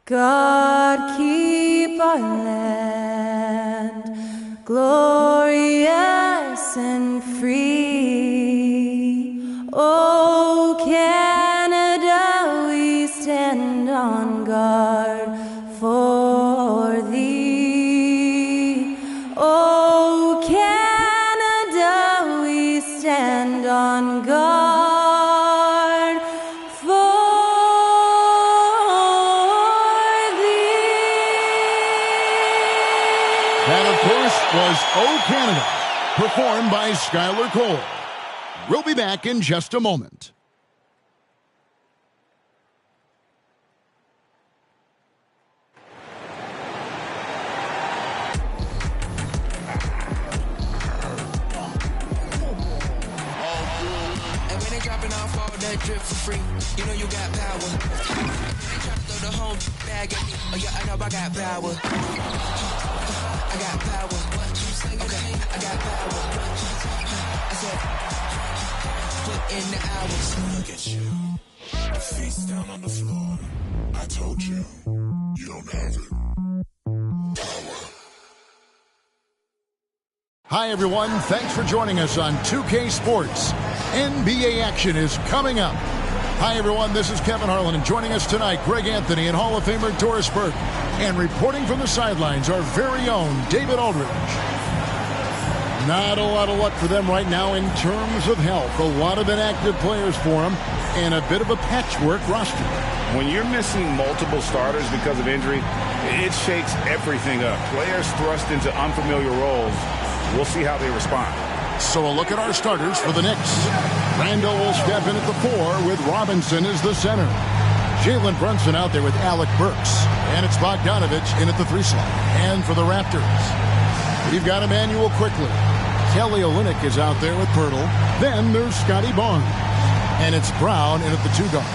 God keep our land glorious and free. Oh, Canada, we stand on guard for thee. Oh, Canada, we stand on guard for That, of course, was "Oh Canada," performed by Skylar Cole. We'll be back in just a moment. And when they dropping off all that drip for free, you know you got power. They try to throw the whole bag at me. Oh yeah, I know I got power. I got power. Okay, I got power. I said, put in the hours. Look at you. Your face down on the floor. I told you. You don't have it. Power. Hi, everyone. Thanks for joining us on 2K Sports. NBA action is coming up. Hi, everyone. This is Kevin Harlan, and joining us tonight, Greg Anthony and Hall of Famer Doris Burke. And reporting from the sidelines, our very own David Aldridge. Not a lot of luck for them right now in terms of health. A lot of inactive players for them, and a bit of a patchwork roster. When you're missing multiple starters because of injury, it shakes everything up. Players thrust into unfamiliar roles. We'll see how they respond. So a look at our starters for the Knicks. Randall will step in at the 4 with Robinson as the center. Jalen Brunson out there with Alec Burks. And it's Bogdanovich in at the 3 slot. And for the Raptors, we've got Emmanuel Quickly. Kelly Olynyk is out there with Pirtle. Then there's Scotty Barnes. And it's Brown in at the 2 guard.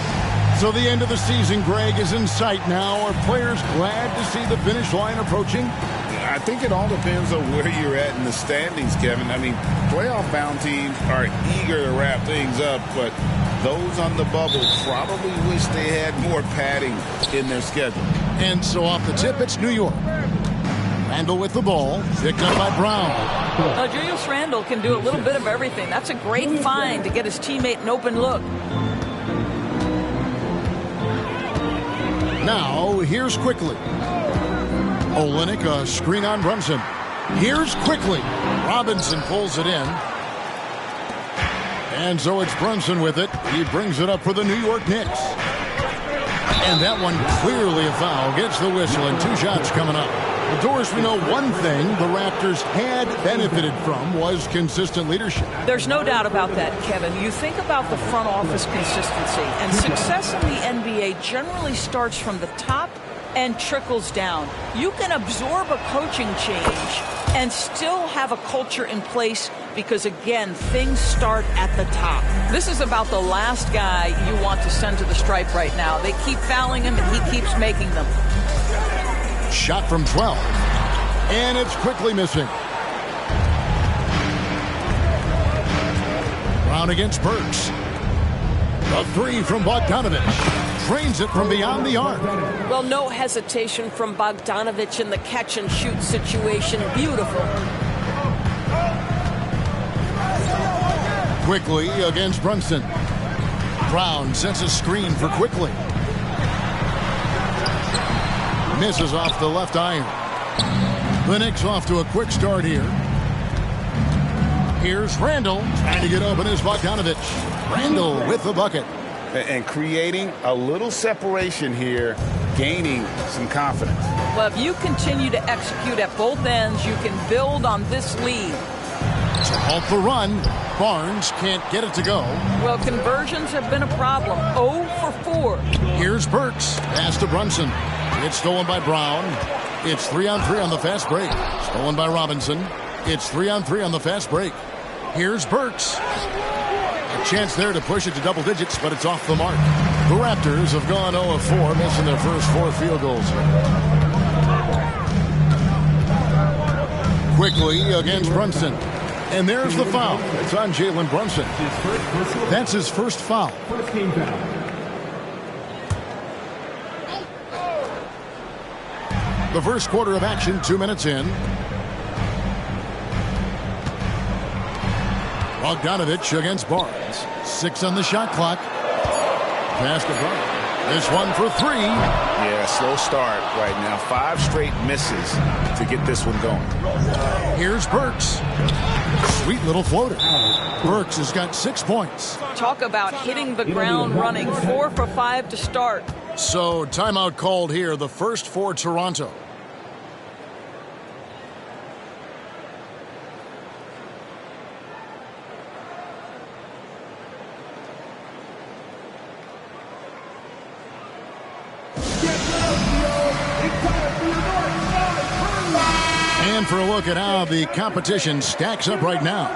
So the end of the season, Greg, is in sight now. Are players glad to see the finish line approaching? I think it all depends on where you're at in the standings, Kevin. I mean, playoff-bound teams are eager to wrap things up, but those on the bubble probably wish they had more padding in their schedule. And so off the tip, it's New York. Randall with the ball, picked up by Brown. Julius Randle can do a little bit of everything. That's a great find to get his teammate an open look. Now, here's Quickly. Olynyk, a screen on Brunson. Here's Quickly. Robinson pulls it in. And so it's Brunson with it. He brings it up for the New York Knicks. And that one clearly a foul. Gets the whistle, and 2 shots coming up. Well, Doris, we know one thing the Raptors had benefited from was consistent leadership. There's no doubt about that, Kevin. You think about the front office consistency, and success in the NBA generally starts from the top and trickles down. You can absorb a coaching change and still have a culture in place because, again, things start at the top. This is about the last guy you want to send to the stripe right now. They keep fouling him, and he keeps making them. Shot from 12. And it's quickly missing. Brown against Burks. A 3 from Bogdanovich. Drains it from beyond the arc. Well, no hesitation from Bogdanovich in the catch-and-shoot situation. Beautiful. Quickly against Brunson. Brown sends a screen for Quickly. Misses off the left iron. The Knicks off to a quick start here. Here's Randall. Trying to get open is Bogdanovich. Randall with the bucket. And creating a little separation here, gaining some confidence. Well, if you continue to execute at both ends, you can build on this lead. To halt the run, Barnes can't get it to go. Well, conversions have been a problem. 0 for 4. Here's Burks. Pass to Brunson. It's stolen by Brown. It's 3-on-3 on the fast break. Stolen by Robinson. It's 3-on-3 on the fast break. Here's Burks. A chance there to push it to double digits, but it's off the mark. The Raptors have gone 0 of 4, missing their first 4 field goals. Quickly against Brunson. And there's the foul. It's on Jalen Brunson. That's his first foul. The first quarter of action, 2 minutes in. Bogdanovich against Barnes. 6 on the shot clock. Pass to Barnes. This one for 3. Yeah, slow start right now. 5 straight misses to get this one going. Here's Burks. Sweet little floater. Burks has got 6 points. Talk about hitting the ground running. 4 for 5 to start. So timeout called here, the first for Toronto. And for a look at how the competition stacks up right now.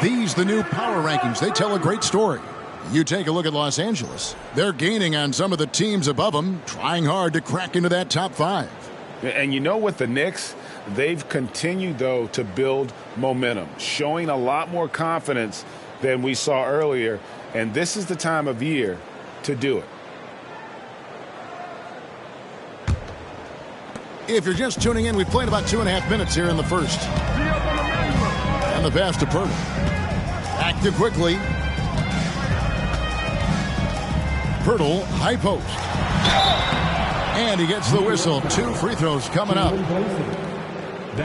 These, the new power rankings, they tell a great story. You take a look at Los Angeles. They're gaining on some of the teams above them, trying hard to crack into that top 5. And you know what, the Knicks, they've continued, though, to build momentum, showing a lot more confidence than we saw earlier. And this is the time of year to do it. If you're just tuning in, we've played about 2.5 minutes here in the first. And the pass to Purtle. Active quickly. Purtle, high post. And he gets the whistle. 2 free throws coming up.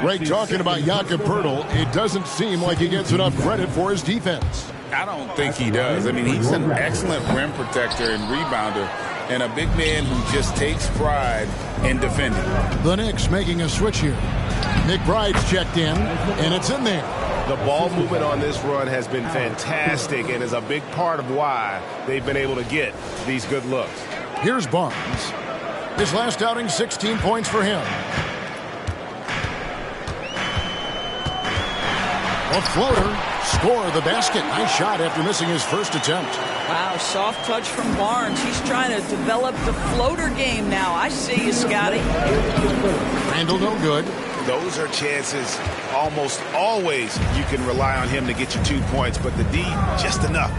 Greg, talking about Jakob Purtle, it doesn't seem like he gets enough credit for his defense. I don't think he does. I mean, he's an excellent rim protector and rebounder, and a big man who just takes pride in defending. The Knicks making a switch here. McBride's checked in, and it's in there. The ball movement on this run has been fantastic and is a big part of why they've been able to get these good looks. Here's Barnes. His last outing, 16 points for him. A floater. Score the basket. Nice shot after missing his first attempt. Wow, soft touch from Barnes. He's trying to develop the floater game now. I see you, Scotty. Randall no good. Those are chances almost always you can rely on him to get you 2 points, but the D, just enough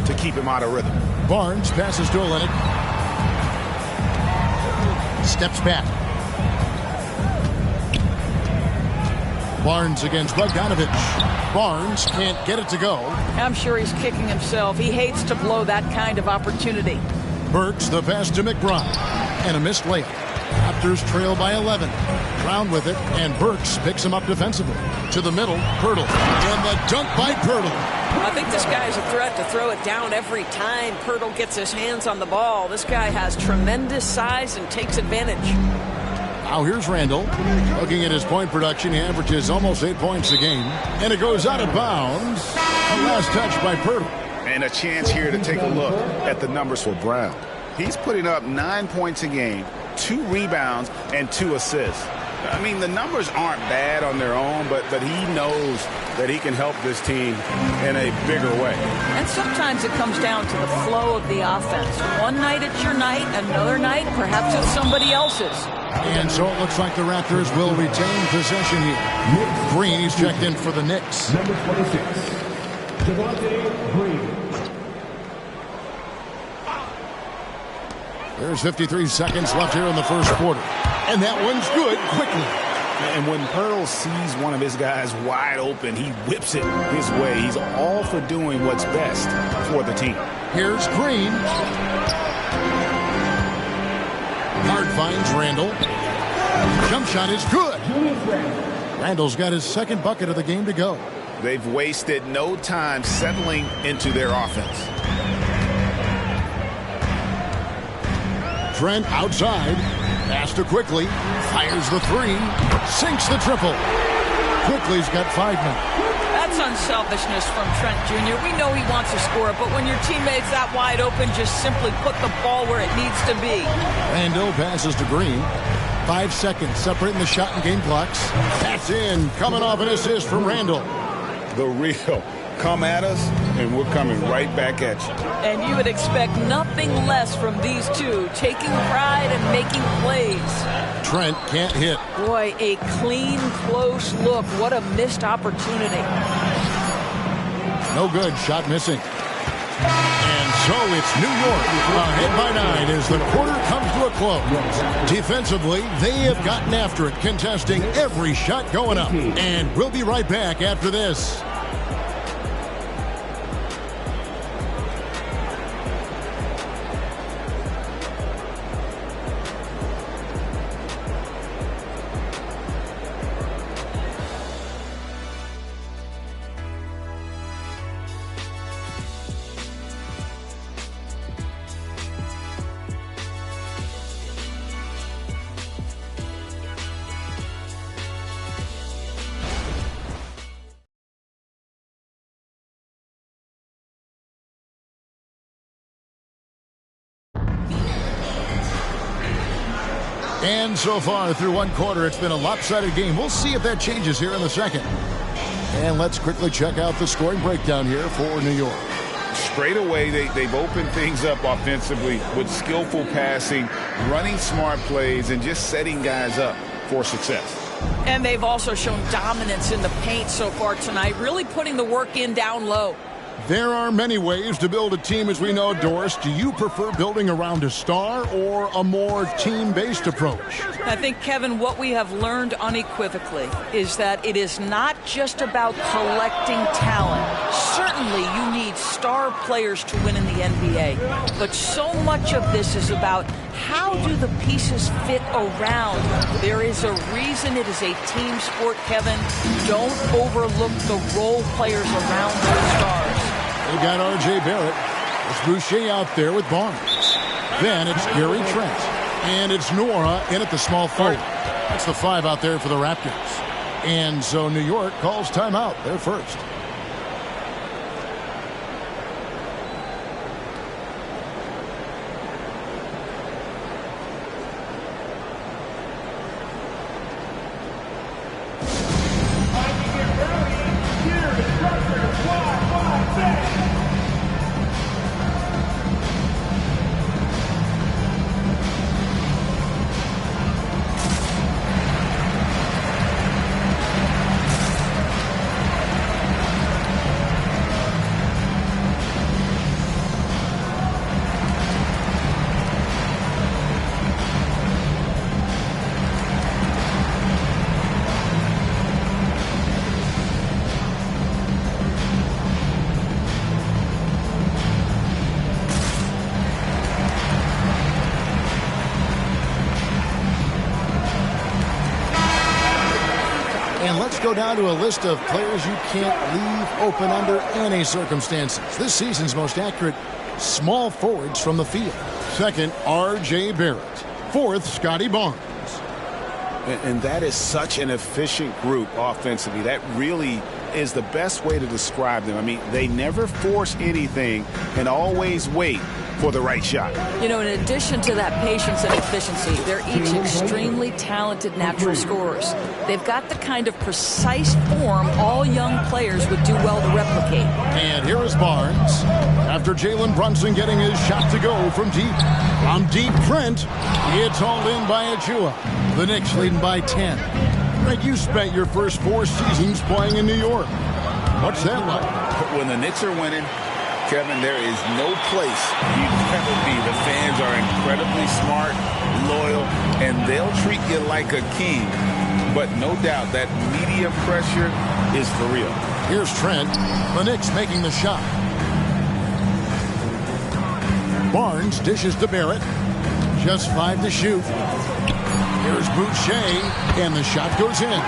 to keep him out of rhythm. Barnes passes to Olynyk. Steps back. Barnes against Bogdanovich. Barnes can't get it to go. I'm sure he's kicking himself. He hates to blow that kind of opportunity. Burks the pass to McBride. And a missed layup. Raptors trail by 11. Brown with it, and Burks picks him up defensively. To the middle, Purtle. And the dunk by Purtle. I think this guy is a threat to throw it down every time Purtle gets his hands on the ball. This guy has tremendous size and takes advantage. Now here's Randall. Looking at his point production, he averages almost 8 points a game. And it goes out of bounds. A last touch by Purtle. And a chance here to take a look at the numbers for Brown. He's putting up 9 points a game, 2 rebounds, and 2 assists. I mean, the numbers aren't bad on their own, but he knows that he can help this team in a bigger way. And sometimes it comes down to the flow of the offense. One night it's your night, another night perhaps it's somebody else's. And so it looks like the Raptors will retain possession here. Green, he's checked in for the Knicks. Number 26, Javante Green. There's 53 seconds left here in the first quarter. And that one's good quickly. And when Purtle sees one of his guys wide open, he whips it his way. He's all for doing what's best for the team. Here's Green. Hard finds Randall. Jump shot is good. Randall's got his second bucket of the game to go. They've wasted no time settling into their offense. Trent outside. Pass to Quickly. Fires the 3. Sinks the triple. Quickly's got 5 now. That's unselfishness from Trent Jr. We know he wants to score, but when your teammate's that wide open, just simply put the ball where it needs to be. Randall passes to Green. 5 seconds separating the shot and game clocks. That's in. Coming off an assist from Randall. The real come at us, and we're coming right back at you. And you would expect nothing less from these two, taking pride and making plays. Trent can't hit. Boy, a clean, close look. What a missed opportunity. No good. Shot missing. And So it's New York ahead by 9 as the quarter comes to a close. Defensively, they have gotten after it, contesting every shot going up. And we'll be right back after this. And so far through one quarter, it's been a lopsided game. We'll see if that changes here in the second. And let's quickly check out the scoring breakdown here for New York. Straight away, they've opened things up offensively with skillful passing, running smart plays, and just setting guys up for success. And they've also shown dominance in the paint so far tonight, really putting the work in down low. There are many ways to build a team, as we know, Doris. Do you prefer building around a star or a more team-based approach? I think, Kevin, what we have learned unequivocally is that it is not just about collecting talent. Certainly, you need star players to win in the NBA. But so much of this is about how do the pieces fit around. There is a reason it is a team sport, Kevin. Don't overlook the role players around those stars. They got R.J. Barrett. It's Boucher out there with Barnes. Then it's Gary Trent. And it's Nora in at the small forward. That's the 5 out there for the Raptors. And so New York calls timeout. They're first. Go down to a list of players you can't leave open under any circumstances. This season's most accurate small forwards from the field. Second, R.J. Barrett. Fourth, Scotty Barnes. And that is such an efficient group offensively. That really is the best way to describe them. I mean, they never force anything and always wait for the right shot. You know, in addition to that patience and efficiency, they're each extremely talented natural scorers. They've got the kind of precise form all young players would do well to replicate. And here is Barnes. After Jalen Brunson getting his shot to go from deep. From deep, Trent. It's hauled in by Achua. The Knicks leading by 10. Greg, you spent your first 4 seasons playing in New York. What's that like? When the Knicks are winning, Kevin, there is no place you'd rather be. The fans are incredibly smart, loyal, and they'll treat you like a king. But no doubt that media pressure is for real. Here's Trent. The Knicks making the shot. Barnes dishes to Barrett. Just 5 to shoot. Here's Boucher, and the shot goes in.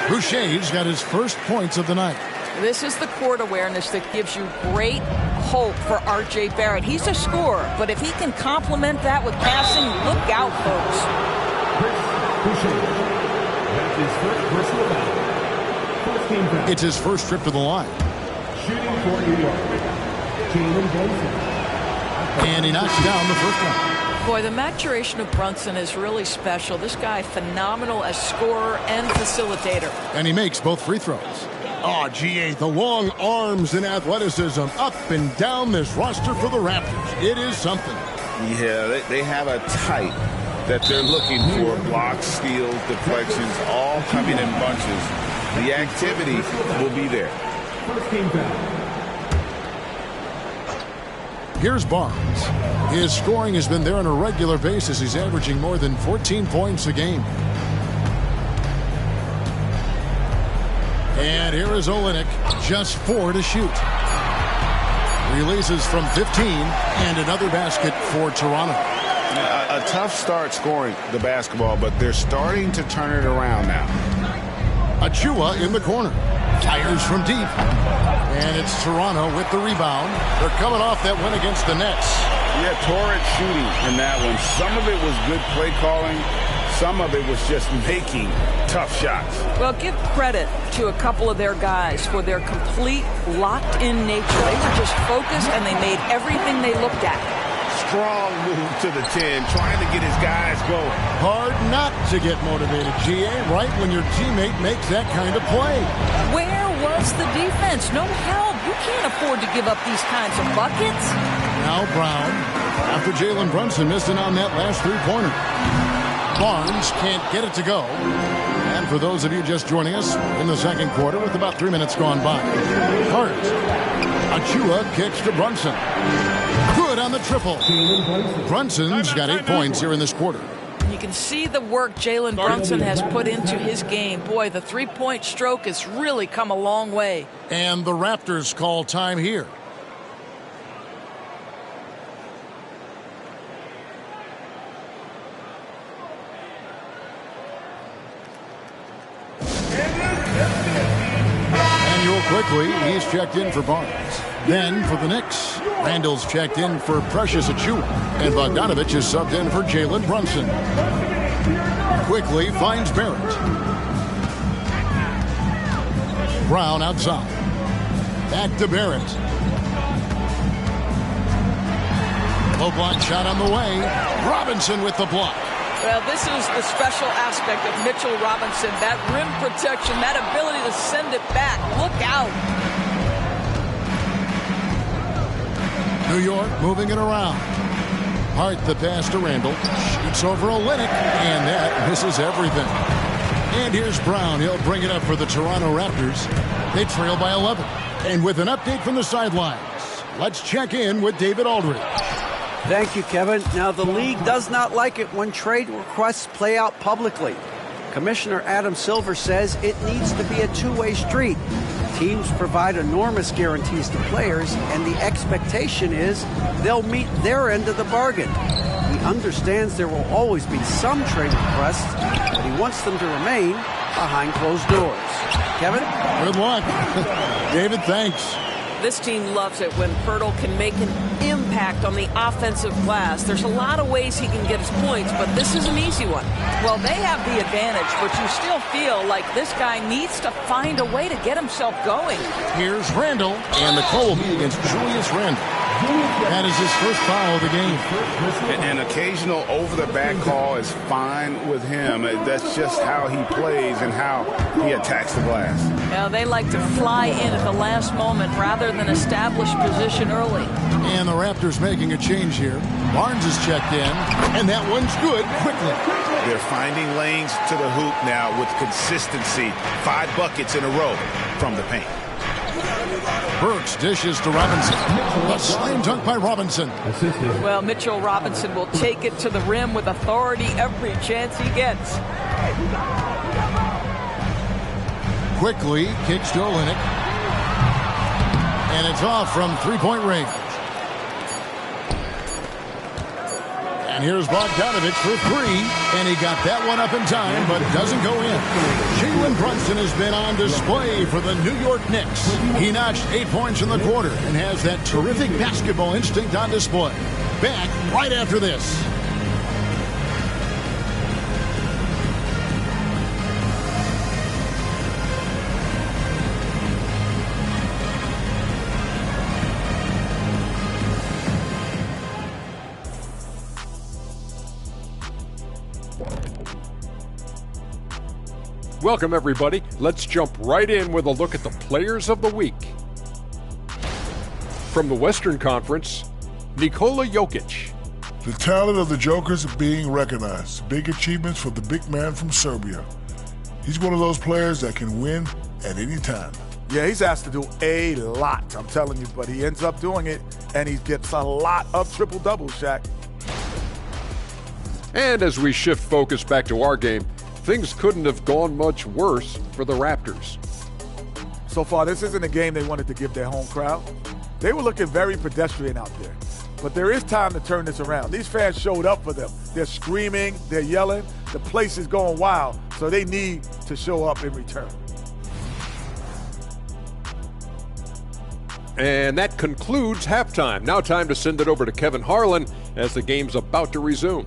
Boucher's got his first points of the night. This is the court awareness that gives you great hope for R.J. Barrett. He's a scorer, but if he can complement that with passing, look out, folks. It's his first trip to the line. Shooting for New York, Jalen Brunson. And he knocks down the first one. Boy, the maturation of Brunson is really special. This guy, phenomenal as scorer and facilitator. And he makes both free throws. Oh, GA, the long arms and athleticism up and down this roster for the Raptors. It is something. Yeah, they have a type that they're looking for. Blocks, steals, deflections, all coming in bunches. The activity will be there. First team foul. Here's Barnes. His scoring has been there on a regular basis. He's averaging more than 14 points a game. And here is Olynyk, just 4 to shoot. Releases from 15, and another basket for Toronto. A tough start scoring the basketball, but they're starting to turn it around now. Achua in the corner. Fires from deep. And it's Toronto with the rebound. They're coming off that win against the Nets. Yeah, torrid shooting in that one. Some of it was good play calling. Some of it was just making tough shots. Well, give credit to a couple of their guys for their complete locked-in nature. They were just focused, and they made everything they looked at. Strong move to the 10, trying to get his guys going. Hard not to get motivated, GA, right when your teammate makes that kind of play. Where was the defense? No help. You can't afford to give up these kinds of buckets. Now Brown, after Jalen Brunson missed it on that last three-pointer. Barnes can't get it to go. And for those of you just joining us in the second quarter with about 3 minutes gone by. Hart. Achua kicks to Brunson. Good on the triple. Brunson's got 8 points here in this quarter. You can see the work Jalen Brunson has put into his game. Boy, the three-point stroke has really come a long way. And the Raptors call time here. Quickly, he's checked in for Barnes. Then for the Knicks, Randall's checked in for Precious Achua. And Bogdanovich is subbed in for Jalen Brunson. Quickly finds Barrett. Brown outside. Back to Barrett. Low block shot on the way. Robinson with the block. Well, this is the special aspect of Mitchell Robinson. That rim protection, that ability to send it back. Look out. New York moving it around. Hart the pass to Randall. Shoots over Olynyk, and that misses everything. And here's Brown. He'll bring it up for the Toronto Raptors. They trail by 11. And with an update from the sidelines, let's check in with David Aldridge. Thank you, Kevin. Now, the league does not like it when trade requests play out publicly. Commissioner Adam Silver says it needs to be a two-way street. Teams provide enormous guarantees to players, and the expectation is they'll meet their end of the bargain. He understands there will always be some trade requests, but he wants them to remain behind closed doors. Kevin? Good luck. David, thanks. This team loves it when Pirtle can make an impact on the offensive glass. There's a lot of ways he can get his points, but this is an easy one. Well, they have the advantage, but you still feel like this guy needs to find a way to get himself going. Here's Randall, and the call will be against Julius Randall. That is his first foul of the game. An occasional over-the-back call is fine with him. That's just how he plays and how he attacks the glass. Now, they like to fly in at the last moment rather than establish position early. And the Raptors making a change here. Barnes is checked in, and that one's good quickly. They're finding lanes to the hoop now with consistency. 5 buckets in a row from the paint. Burks dishes to Robinson. A slam dunk by Robinson. Well, Mitchell Robinson will take it to the rim with authority every chance he gets. Quickly kicks to Olynyk. And it's off from three-point range. And here's Bogdanovich for 3. And he got that one up in time, but doesn't go in. Jalen Brunson has been on display for the New York Knicks. He notched 8 points in the quarter and has that terrific basketball instinct on display. Back right after this. Welcome, everybody. Let's jump right in with a look at the players of the week. From the Western Conference, Nikola Jokic. The talent of the Jokers being recognized. Big achievements for the big man from Serbia. He's one of those players that can win at any time. Yeah, he's asked to do a lot, I'm telling you, but he ends up doing it, and he gets a lot of triple-doubles, Shaq. And as we shift focus back to our game, things couldn't have gone much worse for the Raptors. So far, this isn't a game they wanted to give their home crowd. They were looking very pedestrian out there. But there is time to turn this around. These fans showed up for them. They're screaming, they're yelling. The place is going wild, so they need to show up in return. And that concludes halftime. Now time to send it over to Kevin Harlan as the game's about to resume.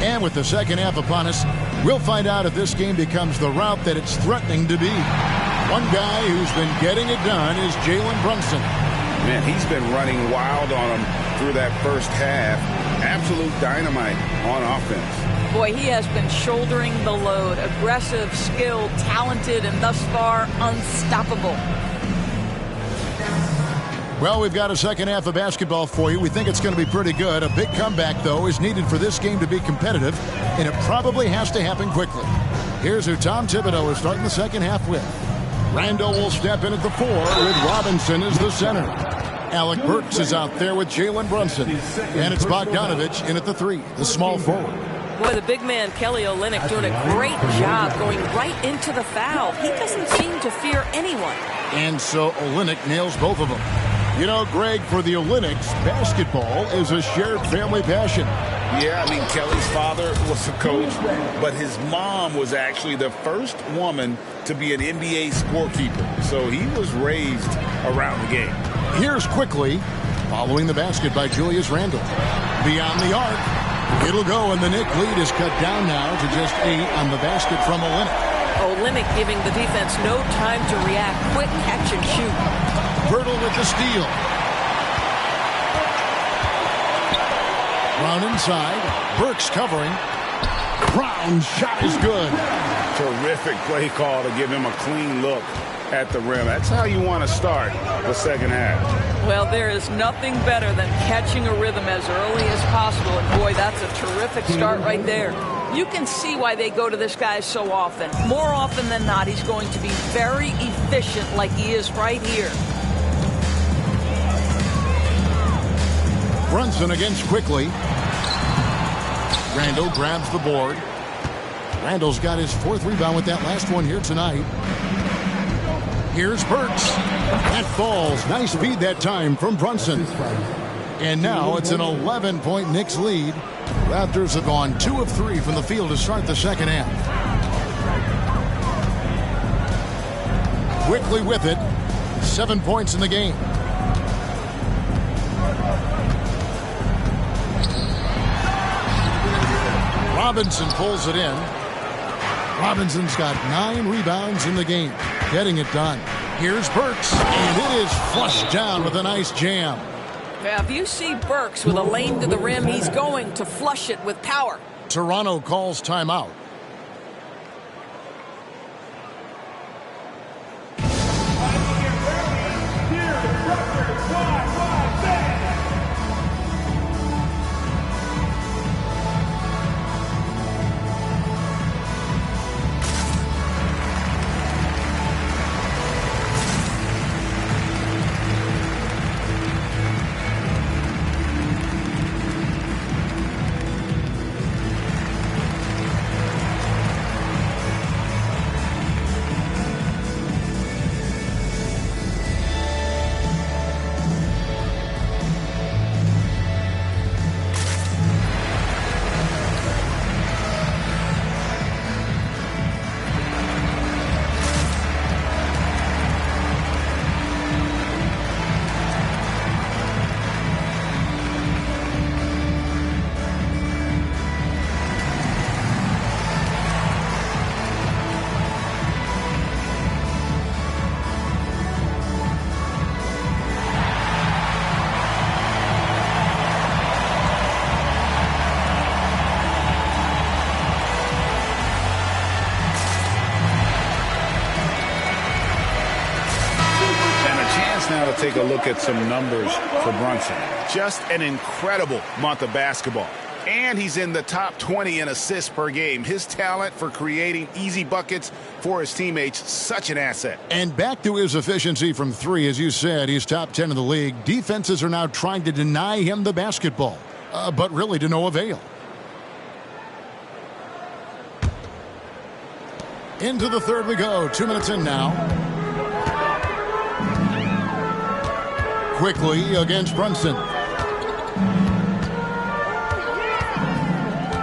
And with the second half upon us, we'll find out if this game becomes the route that it's threatening to be. One guy who's been getting it done is Jalen Brunson. Man, he's been running wild on him through that first half. Absolute dynamite on offense. Boy, he has been shouldering the load. Aggressive, skilled, talented, and thus far unstoppable. Well, we've got a second half of basketball for you. We think it's going to be pretty good. A big comeback, though, is needed for this game to be competitive, and it probably has to happen quickly. Here's who Tom Thibodeau is starting the second half with. Randall will step in at the 4 with Robinson as the center. Alec Burks is out there with Jalen Brunson. And it's Bogdanovich in at the 3, the small forward. Boy, the big man, Kelly Olynyk, doing a great job going right into the foul. He doesn't seem to fear anyone. And so Olynyk nails both of them. You know, Greg, for the Olynyks, basketball is a shared family passion. Yeah, I mean, Kelly's father was a coach, but his mom was actually the first woman to be an NBA scorekeeper. So he was raised around the game. Here's quickly, following the basket by Julius Randle. Beyond the arc, it'll go, and the Knick lead is cut down now to just 8 on the basket from Olynyk. Olynyk giving the defense no time to react. Quick catch and shoot. Birtle with the steal. Brown inside. Burks covering. Brown's shot is good. Terrific play call to give him a clean look at the rim. That's how you want to start the second half. Well, there is nothing better than catching a rhythm as early as possible. And boy, that's a terrific start right there. You can see why they go to this guy so often. More often than not, he's going to be very efficient like he is right here. Brunson against quickly. Randall grabs the board. Randall's got his 4th rebound with that last one here tonight. Here's Burks. That falls. Nice feed that time from Brunson. And now it's an 11-point Knicks lead. Raptors have gone 2 of 3 from the field to start the second half. Quickly with it. 7 points in the game. Robinson pulls it in. Robinson's got 9 rebounds in the game. Getting it done. Here's Burks, and it is flushed down with a nice jam. Yeah, if you see Burks with a lane to the rim, he's going to flush it with power. Toronto calls timeout. Now to take a look at some numbers for Brunson. Just an incredible month of basketball. And he's in the top 20 in assists per game. His talent for creating easy buckets for his teammates, such an asset. And back to his efficiency from three, as you said, he's top 10 in the league. Defenses are now trying to deny him the basketball, but really to no avail. Into the third we go. 2 minutes in now. Quickly against Brunson.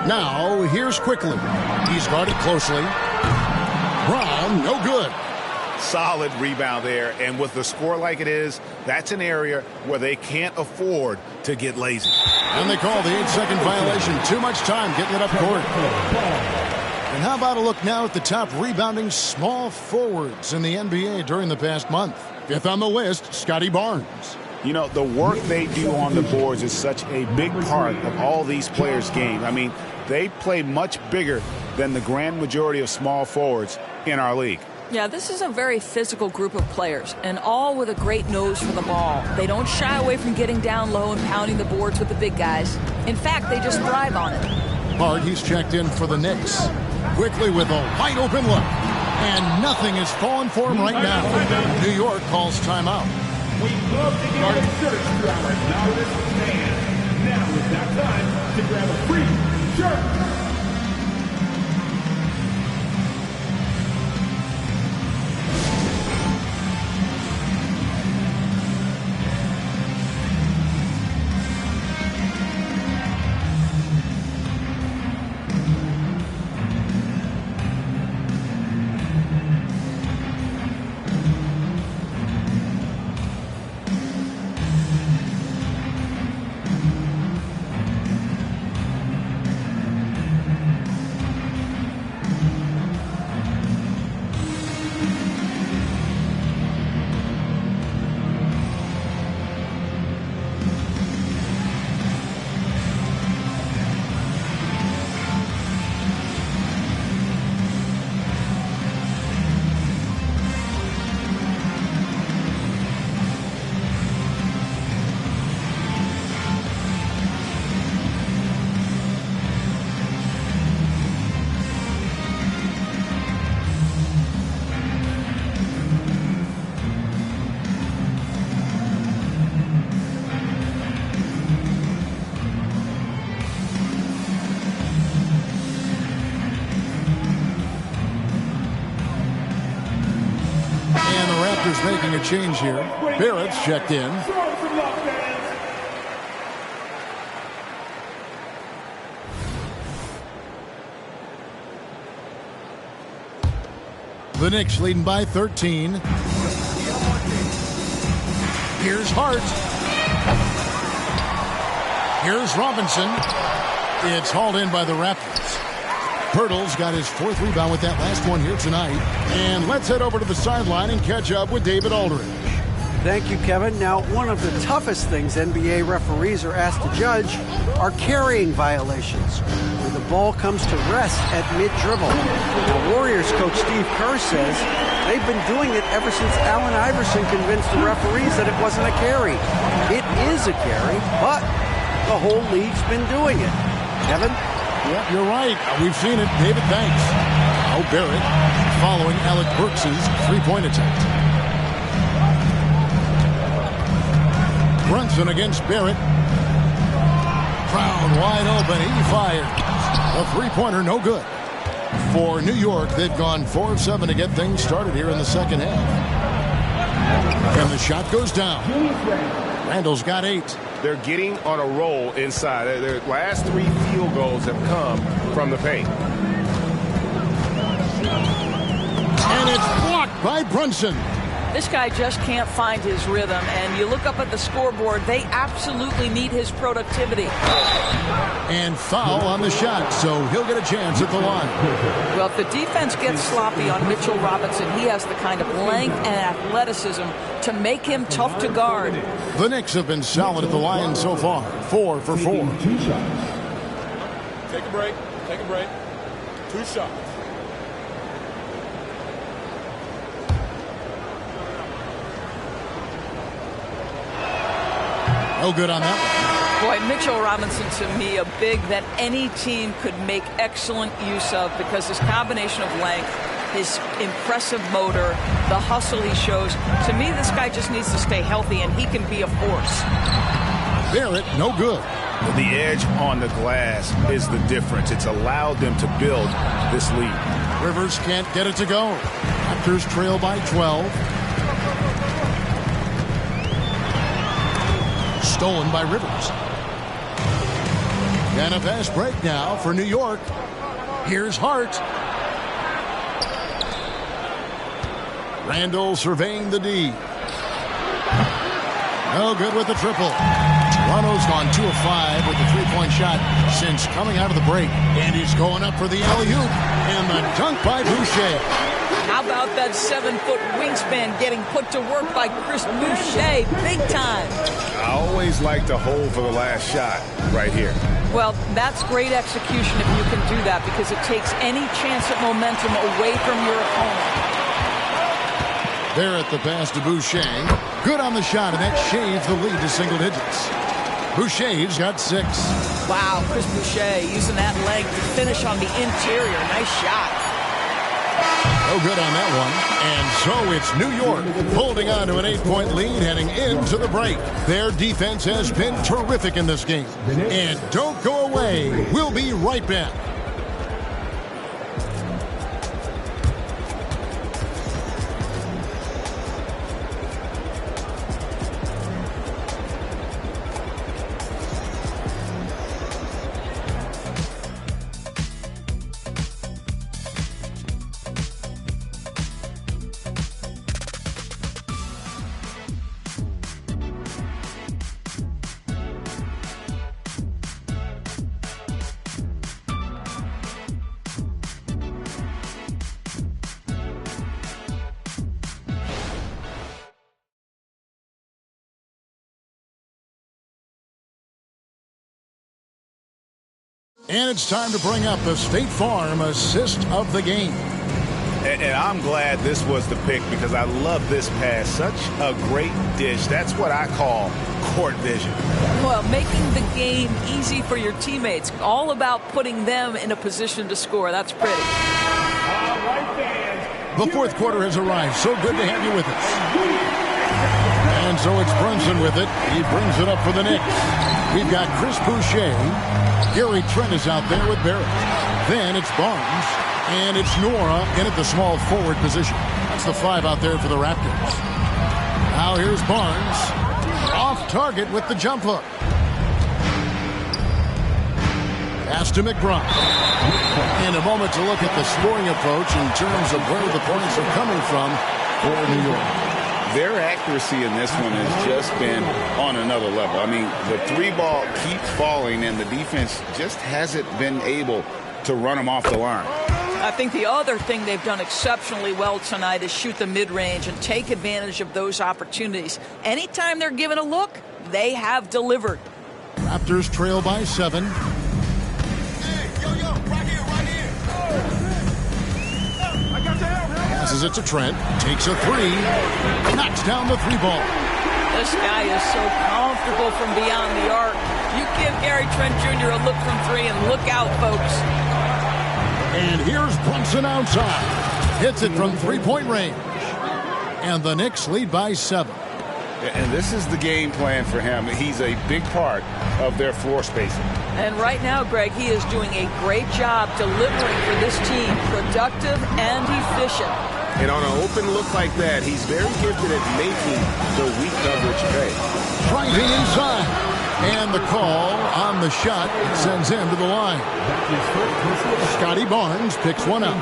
Now, here's Quickly. He's guarded closely. Brown, no good. Solid rebound there, and with the score like it is, that's an area where they can't afford to get lazy. And they call the 8-second violation. Too much time getting it up court. And how about a look now at the top rebounding small forwards in the NBA during the past month? Fifth on the list, Scotty Barnes. You know, the work they do on the boards is such a big part of all these players' game. I mean, they play much bigger than the grand majority of small forwards in our league. Yeah, this is a very physical group of players, and all with a great nose for the ball. They don't shy away from getting down low and pounding the boards with the big guys. In fact, they just thrive on it. Hard, he's checked in for the Knicks. Quickly with a wide open look. And nothing is falling for him right now. New York calls timeout. We love to get inserts to our loudest fans. Now is that time to grab a free shirt. Making a change here. Barrett's checked in. The Knicks leading by 13. Here's Hart. Here's Robinson. It's hauled in by the Raptors. Pirtle's got his fourth rebound with that last one here tonight. And let's head over to the sideline and catch up with David Aldridge. Thank you, Kevin. Now, one of the toughest things NBA referees are asked to judge are carrying violations, where the ball comes to rest at mid-dribble. Now, Warriors coach Steve Kerr says they've been doing it ever since Allen Iverson convinced the referees that it wasn't a carry. It is a carry, but the whole league's been doing it. Kevin? Yeah, you're right. We've seen it. David, thanks. Oh, Barrett following Alec Burks' three-point attempt. Brunson against Barrett. Brown wide open. He fires. A three-pointer, no good. For New York, they've gone 4 of 7 to get things started here in the second half. And the shot goes down. Randall's got 8. They're getting on a roll inside. Their last 3 field goals have come from the paint. And it's blocked by Brunson. This guy just can't find his rhythm, and you look up at the scoreboard, they absolutely need his productivity. And foul on the shot, so he'll get a chance at the line. Well, if the defense gets sloppy on Mitchell Robinson, he has the kind of length and athleticism to make him tough to guard. The Knicks have been solid at the line so far, 4 for 4. 2 shots. Take a break. Take a break. 2 shots. No good on that one. Boy, Mitchell Robinson, to me, a big that any team could make excellent use of because his combination of length, his impressive motor, the hustle he shows. To me, this guy just needs to stay healthy, and he can be a force. Barrett, no good. The edge on the glass is the difference. It's allowed them to build this lead. Rivers can't get it to go. Raptors trail by 12. Stolen by Rivers. And a fast break now for New York. Here's Hart. Randall surveying the D. No good with the triple. Toronto's gone 2 of 5 with the three-point shot since coming out of the break. And he's going up for the alley-oop. And the dunk by Boucher. How about that 7-foot wingspan getting put to work by Chris Boucher? Big time. I always like to hold for the last shot right here. Well, that's great execution if you can do that because it takes any chance at momentum away from your opponent. Barrett the pass to Boucher. Good on the shot, and that shaves the lead to single digits. Boucher's got 6. Wow, Chris Boucher using that leg to finish on the interior. Nice shot. No good on that one. And so it's New York holding on to an 8-point lead heading into the break. Their defense has been terrific in this game. And don't go away. We'll be right back. And it's time to bring up the State Farm assist of the game. And I'm glad this was the pick because I love this pass. Such a great dish. That's what I call court vision. Well, making the game easy for your teammates. All about putting them in a position to score. That's pretty. The fourth quarter has arrived. So good to have you with us. And so it's Brunson with it. He brings it up for the Knicks. We've got Chris Boucher. Gary Trent is out there with Barrett. Then it's Barnes. And it's Nora in at the small forward position. That's the 5 out there for the Raptors. Now here's Barnes. Off target with the jump hook. Pass to McBride. In a moment to look at the scoring approach in terms of where the points are coming from for New York. Their accuracy in this one has just been on another level. I mean, the 3-ball keeps falling, and the defense just hasn't been able to run them off the line. I think the other thing they've done exceptionally well tonight is shoot the mid-range and take advantage of those opportunities. Anytime they're given a look, they have delivered. Raptors trail by 7. Passes it to Trent. Takes a 3. Knocks down the 3-ball. This guy is so comfortable from beyond the arc. You give Gary Trent Jr. a look from 3 and look out, folks. And here's Brunson outside. Hits it from 3-point range. And the Knicks lead by 7. And this is the game plan for him. He's a big part of their floor spacing. And right now, Greg, he is doing a great job delivering for this team, productive and efficient. And on an open look like that, he's very gifted at making the weak coverage pay. Driving inside. And the call on the shot sends him to the line. Scotty Barnes picks one up.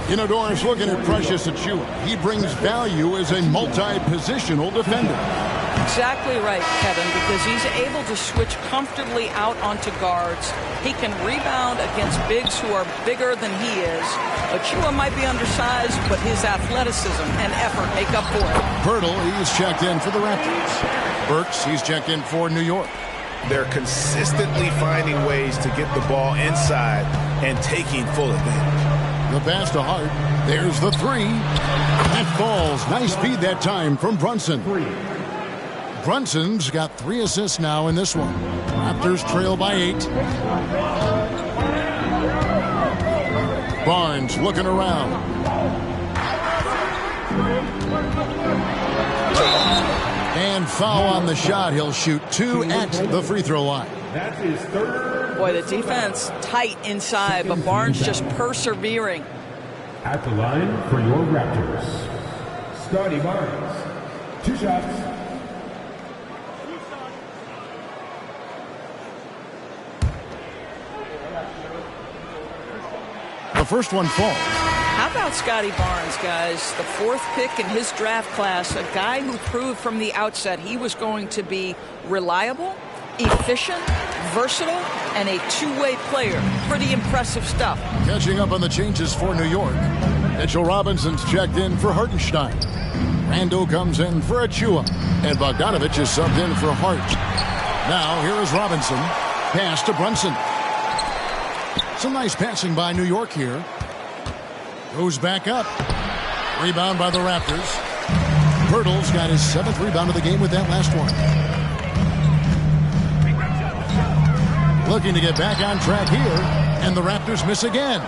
You know, Doris, looking at Precious Achiuwa, he brings value as a multi-positional defender. Exactly right, Kevin, because he's able to switch comfortably out onto guards. He can rebound against bigs who are bigger than he is. Achiuwa might be undersized, but his athleticism and effort make up for it. Pirtle, he's checked in for the Raptors. Burks, he's checked in for New York. They're consistently finding ways to get the ball inside and taking full advantage. The pass to Hart. There's the 3. That falls. Nice feed that time from Brunson. Brunson's got 3 assists now in this one. Raptors trail by 8. Barnes looking around. And foul on the shot. He'll shoot 2 at the free throw line. That's his third. Boy, the defense tight inside, but Barnes just persevering. At the line for your Raptors, Scotty Barnes. 2 shots. The first one falls. How about Scotty Barnes, guys? The 4th pick in his draft class, a guy who proved from the outset he was going to be reliable, efficient, versatile, and a two-way player. Pretty impressive stuff. Catching up on the changes for New York. Mitchell Robinson's checked in for Hartenstein. Randall comes in for Achua. And Bogdanovich is subbed in for Hart. Now here is Robinson. Pass to Brunson. Some nice passing by New York here. Goes back up. Rebound by the Raptors. Pirtle's got his 7th rebound of the game with that last one. Looking to get back on track here. And the Raptors miss again.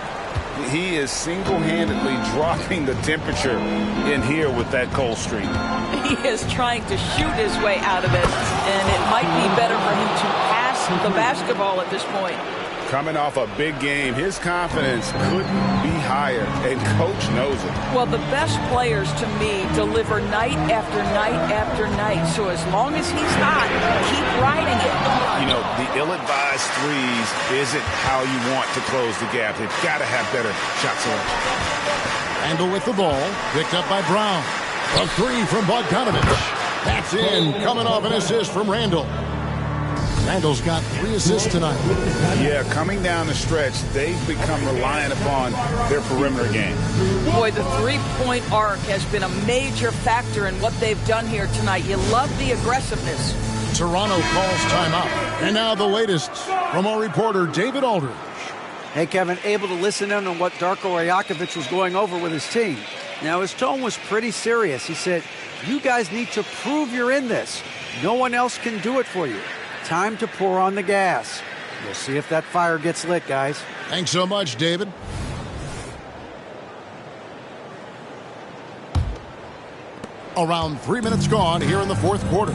He is single-handedly dropping the temperature in here with that cold streak. He is trying to shoot his way out of it, and it might be better for him to pass the basketball at this point. Coming off a big game, his confidence couldn't be higher, and Coach knows it. Well, the best players, to me, deliver night after night after night. So as long as he's hot, keep riding it. You know, the ill-advised threes isn't how you want to close the gap. They've got to have better shot selection. Randall with the ball, picked up by Brown. A 3 from Bogdanovich. That's in, coming off an assist from Randall. Randall's got 3 assists tonight. Yeah, coming down the stretch, they've become reliant upon their perimeter game. Boy, the three-point arc has been a major factor in what they've done here tonight. You love the aggressiveness. Toronto calls timeout. And now the latest from our reporter, David Aldridge. Hey, Kevin, able to listen in on what Darko Rajakovic was going over with his team. Now, his tone was pretty serious. He said, you guys need to prove you're in this. No one else can do it for you. Time to pour on the gas. We'll see if that fire gets lit, guys. Thanks so much, David. Around 3 minutes gone here in the 4th quarter.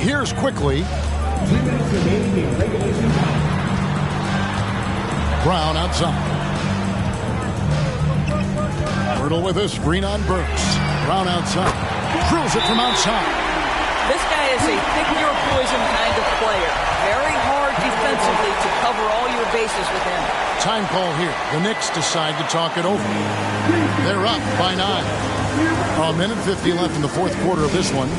Here's quickly. 2 minutes remaining in regulation time. Brown outside. Pirtle with a screen on Burks. Brown outside. Drills it from outside. This guy is a pick-your-poison kind of player. Very hard defensively to cover all your bases with him. Time call here. The Knicks decide to talk it over. They're up by 9. A minute 50 left in the 4th quarter of this one.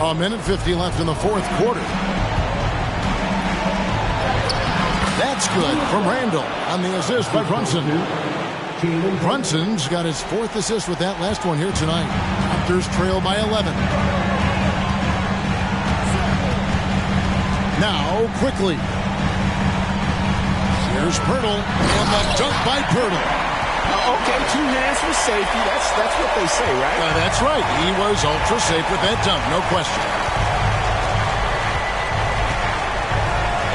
A minute 50 left in the 4th quarter. That's good from Randall on the assist by Brunson. Brunson's got his 4th assist with that last one here tonight. Raptors trail by 11. Now, quickly. Here's Pirtle, and the dunk by Pirtle. Okay, 2 hands for safety. That's what they say, right? That's right. He was ultra safe with that dunk, no question.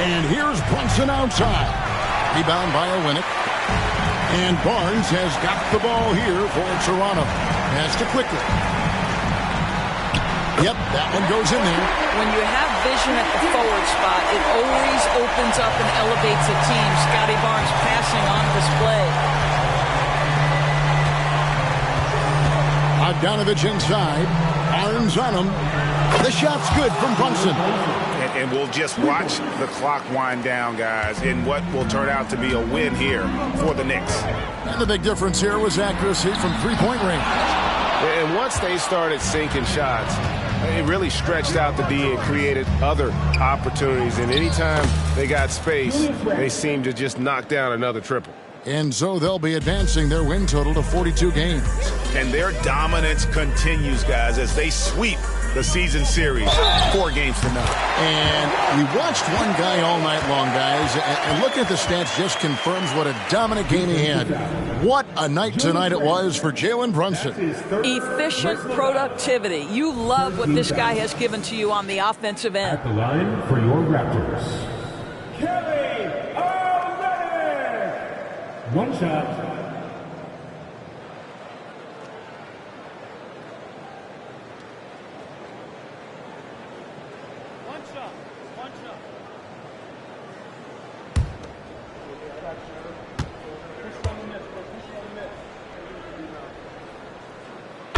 And here's Brunson outside. Rebound by Olynyk. And Barnes has got the ball here for Toronto. Pass to quickly. Yep, that one goes in there. When you have vision at the forward spot, it always opens up and elevates a team. Scotty Barnes passing on display. Bogdanovich inside. Barnes on him. The shot's good from Brunson. And we'll just watch the clock wind down, guys, in what will turn out to be a win here for the Knicks. And the big difference here was accuracy from three-point range. And once they started sinking shots, it really stretched out the D and created other opportunities. And anytime they got space, they seemed to just knock down another triple. And so they'll be advancing their win total to 42 games. And their dominance continues, guys, as they sweep the season series 4 games to none. And we watched one guy all night long, guys, and looking at the stats just confirms what a dominant game he had. What a night tonight it was for Jalen Brunson. Efficient productivity. You love what this guy has given to you on the offensive end. At the line for your Raptors, Kelly Olynyk. One shot.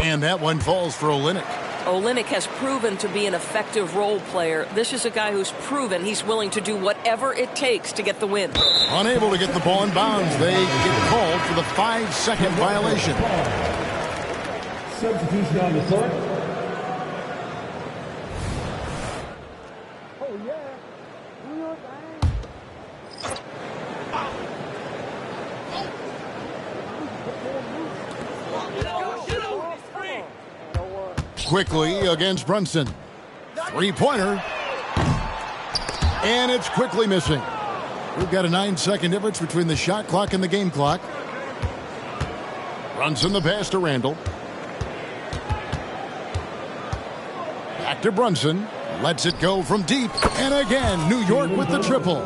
And that one falls for Olynyk. Olynyk has proven to be an effective role player. This is a guy who's proven he's willing to do whatever it takes to get the win. Unable to get the ball in bounds. They get called for the 5-second violation. Substitution on the court. Quickly against Brunson. Three-pointer. And it's quickly missing. We've got a 9-second difference between the shot clock and the game clock. Brunson the pass to Randall. Back to Brunson. Lets it go from deep. And again, New York with the triple.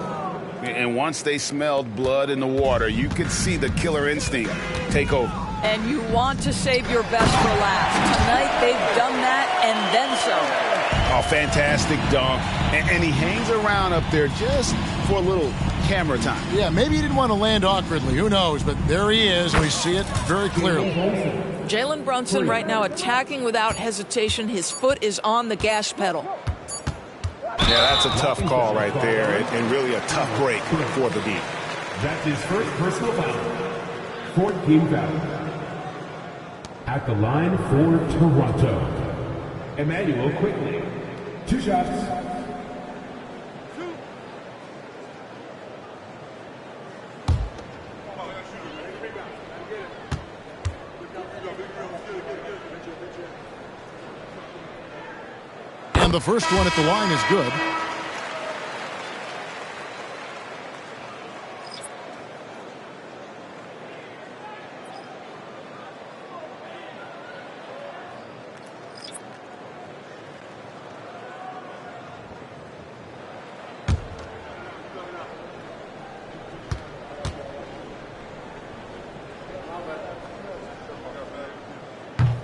And once they smelled blood in the water, you could see the killer instinct take over. And you want to save your best for last. Tonight, they've done that and then some. Oh, fantastic dunk. And he hangs around up there just for a little camera time. Yeah, maybe he didn't want to land awkwardly. Who knows? But there he is. We see it very clearly. Jalen Brunson right now attacking without hesitation. His foot is on the gas pedal. Yeah, that's a tough call right there, and really a tough break for the D. That's his first personal foul. 14 foul. At the line for Toronto, Emmanuel quickly. 2 shots. And the first one at the line is good.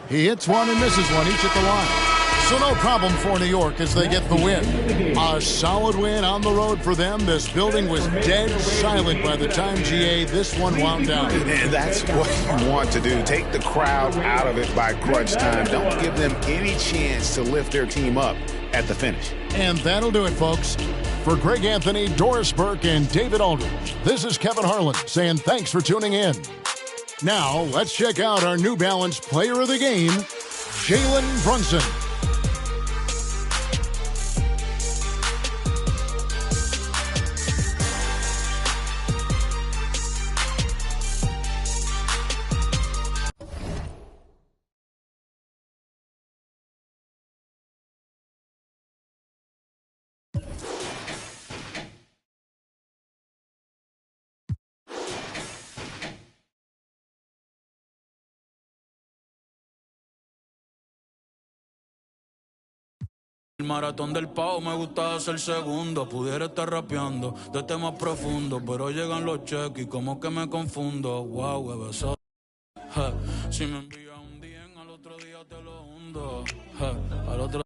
He hits one and misses one, each at the line. So no problem for New York as they get the win. A solid win on the road for them. This building was dead silent by the time, GA, this one wound down. And that's what you want to do. Take the crowd out of it by crunch time. Don't give them any chance to lift their team up at the finish. And that'll do it, folks. For Greg Anthony, Doris Burke, and David Aldridge, this is Kevin Harlan saying thanks for tuning in. Now, let's check out our New Balance player of the game, Jalen Brunson. El maratón del pavo me gusta ser segundo. Pudiera estar rapeando de temas profundos, pero llegan los cheques y como que me confundo. Wow, bebeso. Si me envías un día, al otro día te lo hundo. Al otro